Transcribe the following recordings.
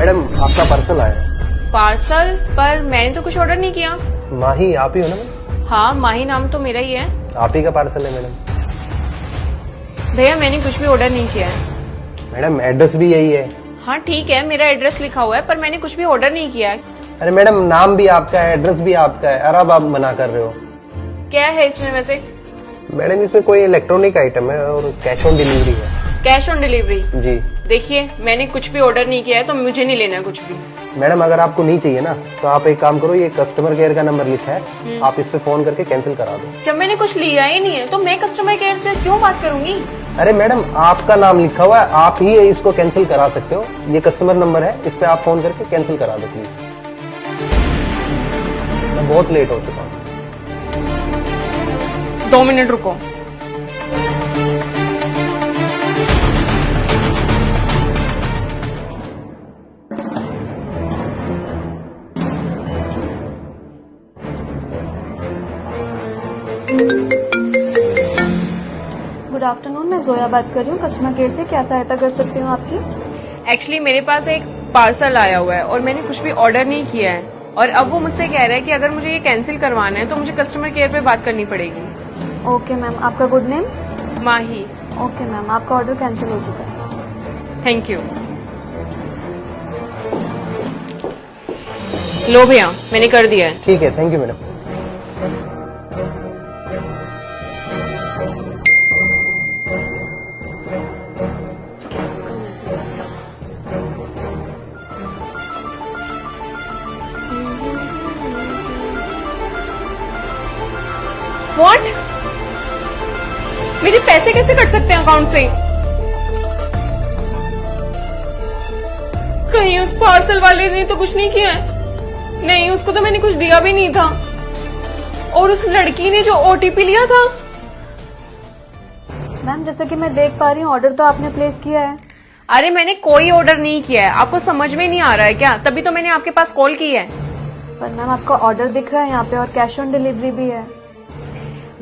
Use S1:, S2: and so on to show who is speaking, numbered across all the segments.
S1: Madam आपका parcel आया।
S2: Parcel? पर मैंने तो कुछ ऑर्डर नहीं किया।
S1: माही आप ही हो ना मैडम?
S2: हाँ, माही नाम तो मेरा ही है।
S1: आप ही का पार्सल है मैडम।
S2: भैया मैंने कुछ भी ऑर्डर नहीं किया है।
S1: मैडम एड्रेस भी यही है।
S2: हाँ ठीक है, मेरा एड्रेस लिखा हुआ है, पर मैंने कुछ भी ऑर्डर नहीं किया है।
S1: अरे मैडम नाम भी आपका है, एड्रेस भी आपका है, और अब आप मना कर रहे हो।
S2: क्या है इसमें वैसे?
S1: मैडम इसमें कोई इलेक्ट्रॉनिक आइटम है और कैश ऑन डिलीवरी है।
S2: Cash on delivery?
S1: जी।
S2: देखिए मैंने कुछ भी ऑर्डर नहीं किया है, तो मुझे नहीं लेना कुछ भी।
S1: मैडम अगर आपको नहीं चाहिए ना तो आप एक काम करो, ये कस्टमर केयर का नंबर लिखा है, आप इस पे फोन करके कैंसिल करा दो।
S2: जब मैंने कुछ लिया ही नहीं है तो मैं कस्टमर केयर से क्यों बात करूंगी?
S1: अरे मैडम आपका नाम लिखा हुआ है, आप ही इसको कैंसिल करा सकते हो। ये कस्टमर नंबर है, इस पे आप फोन करके कैंसिल करा दो प्लीज। मैं बहुत लेट हो चुका हूँ।
S2: 2 मिनट रुको।
S3: गुड आफ्टरनून, मैं जोया बात कर रही हूँ कस्टमर केयर से। क्या सहायता कर सकती हूँ आपकी?
S2: एक्चुअली मेरे पास एक पार्सल आया हुआ है और मैंने कुछ भी ऑर्डर नहीं किया है, और अब वो मुझसे कह रहा है कि अगर मुझे ये कैंसिल करवाना है तो मुझे कस्टमर केयर पे बात करनी पड़ेगी।
S3: ओके मैम, आपका गुड नेम?
S2: माही।
S3: ओके मैम, आपका ऑर्डर कैंसिल हो चुका है।
S2: Thank you. लो भैया मैंने कर दिया है।
S1: ठीक है, थैंक यू मैडम।
S2: व्हाट? मेरे पैसे कैसे कट सकते हैं अकाउंट से? कहीं उस पार्सल वाले ने तो कुछ नहीं किया है? नहीं, उसको तो मैंने कुछ दिया भी नहीं था। और उस लड़की ने जो ओटीपी लिया था।
S3: मैम जैसा कि मैं देख पा रही हूँ ऑर्डर तो आपने प्लेस किया है।
S2: अरे मैंने कोई ऑर्डर नहीं किया है, आपको समझ में नहीं आ रहा है क्या? तभी तो मैंने आपके पास कॉल की है।
S3: पर मैम आपका ऑर्डर दिख रहा है यहाँ पे और कैश ऑन डिलीवरी भी है।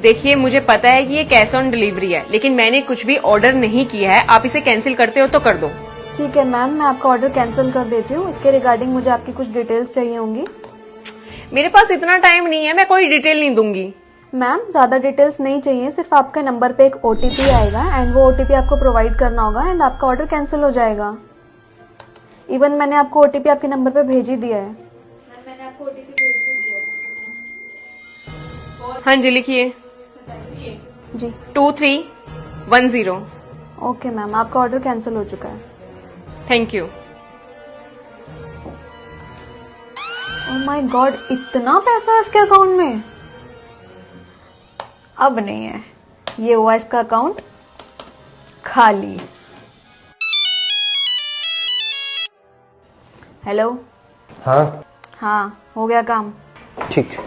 S2: देखिए मुझे पता है कि ये कैश ऑन डिलीवरी है, लेकिन मैंने कुछ भी ऑर्डर नहीं किया है। आप इसे कैंसिल करते हो तो कर दो।
S3: ठीक है मैम, मैं आपका ऑर्डर कैंसिल कर देती हूँ। इसके रिगार्डिंग मुझे आपकी कुछ डिटेल्स चाहिए होंगी।
S2: मेरे पास इतना टाइम नहीं है, मैं कोई डिटेल नहीं दूंगी।
S3: मैम ज्यादा डिटेल्स नहीं चाहिए, सिर्फ आपके नंबर पे एक ओटीपी आएगा एंड वो ओटीपी आपको प्रोवाइड करना होगा एंड आपका ऑर्डर कैंसिल हो जाएगा। इवन मैंने आपको ओटीपी आपके नंबर पे भेज ही दिया है। मैंने आपको ओटीपी भेज दिया है।
S2: हाँ जी लिखिए।
S3: जी
S2: 2310।
S3: ओके मैम, आपका ऑर्डर कैंसिल हो चुका है।
S2: Thank you.
S3: Oh my God, इतना पैसा है इसके अकाउंट में? अब नहीं है, ये हुआ इसका अकाउंट खाली। हेलो।
S1: हाँ
S3: हाँ, हो गया काम।
S1: ठीक।